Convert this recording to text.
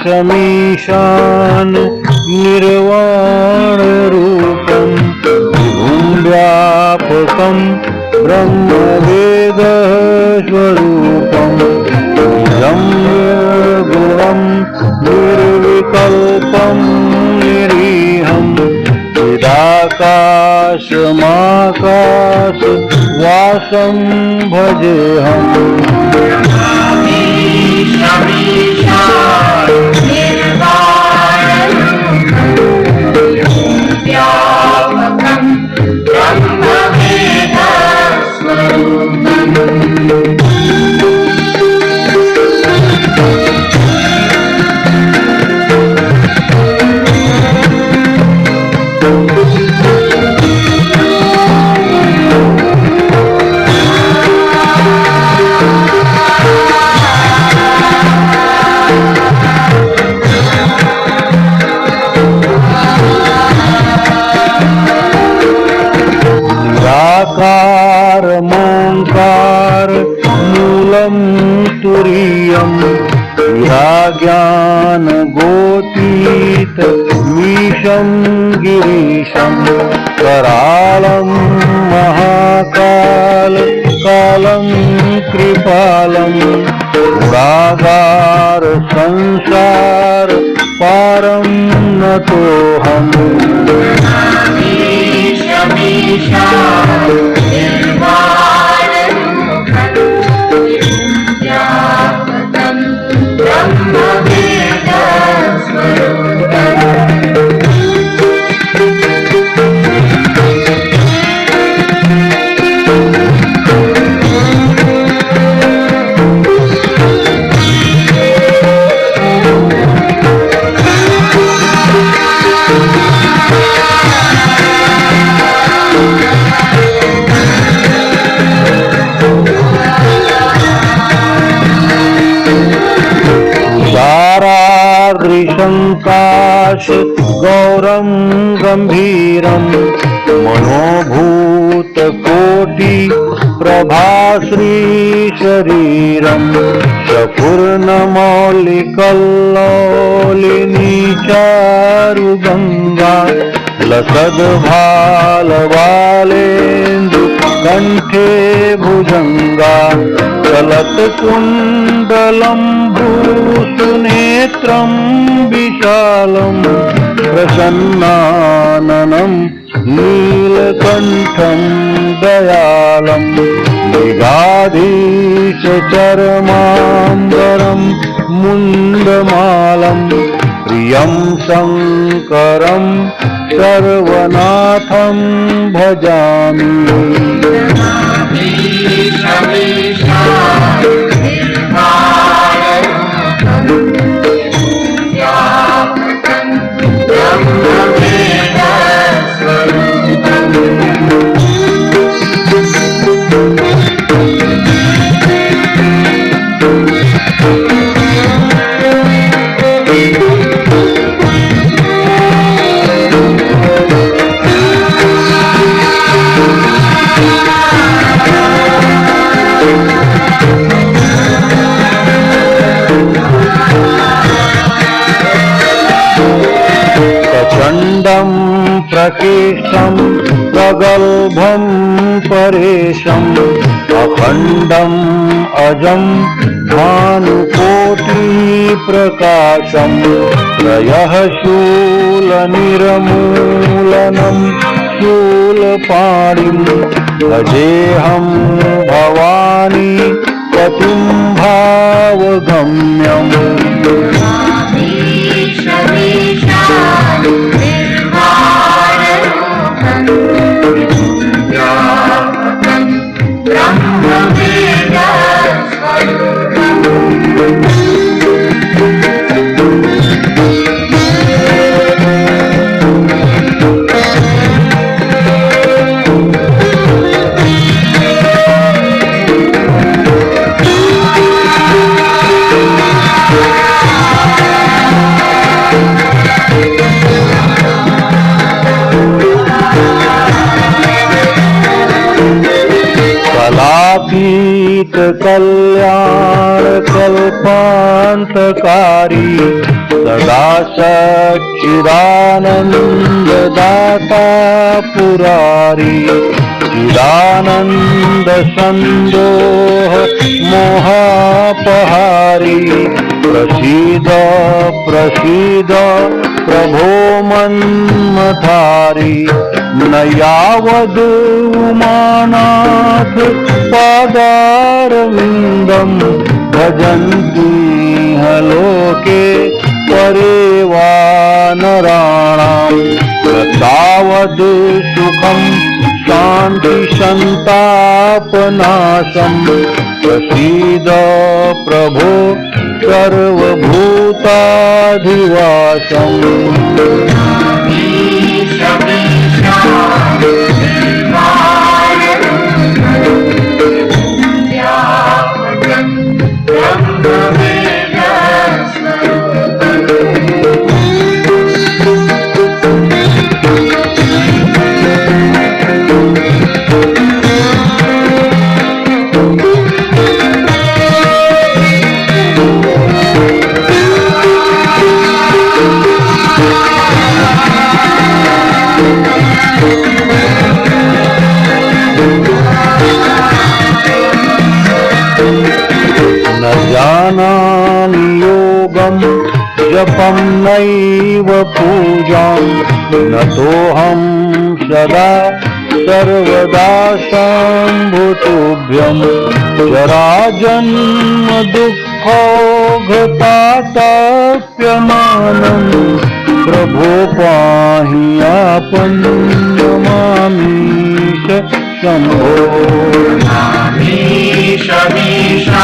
शमीशान निर्वाणरूपं विभुं व्यापकं ब्रह्मवेदस्वरूपं निजं निर्गुणं निर्विकल्पं निरीहं चिदाकाशमाकाशवासं भजेऽहम् निराकारमोङ्कार मूलं तुरीयं विराज्ञानगोतीतमीशं गिरीशं करालं महाकालं कृपालं गुणागार संसार पारं नतोऽहम् दृशंकाश गौरं गंभीरं मनोभूतकोटि प्रभाश्री शरीरं चपूर्णमौलिकल्लोलिनी चारुगंगा लसद्भालवालेन्दु कंठे भुजंगा चलत्कुण्डलं भ्रूसुनेत्रं विशालं प्रसन्नाननं नीलकण्ठं दयालं मृगाधीशचर्माम्बरं मुण्डमालं प्रियं शङ्करं सर्वनाथं भजामि प्रचण्डं प्रकेशं प्रगल्भं परेशं अखण्डं अजं भानुकोटिप्रकाशं त्रयः शूलनिर्मूलनं शूलपाणिं भजेऽहं भवानी पतिं भावगम्यम् अगणित कल्याण कल्पांतकारी सदा सच्चिदानंद दाता पुरारी चिदानंद संदोह मोहापहारी प्रसीद प्रसीद प्रभो मन्मथारी न यावद् उमानाथ पादारविन्दं भजन्ति लोके परे वा नराणां तावद् सुखं शान्ति सन्तापनाशं प्रसीद प्रभो सर्वभूताधिवासम् न जानामि योगं जपं नैव पूजां नतोऽहं सदा सर्वदा शम्भुतुभ्यं जराजन्म दुःखोघतातप्यमानं प्रभो पाहि आपं नमामीश शम्भो मीश मीशा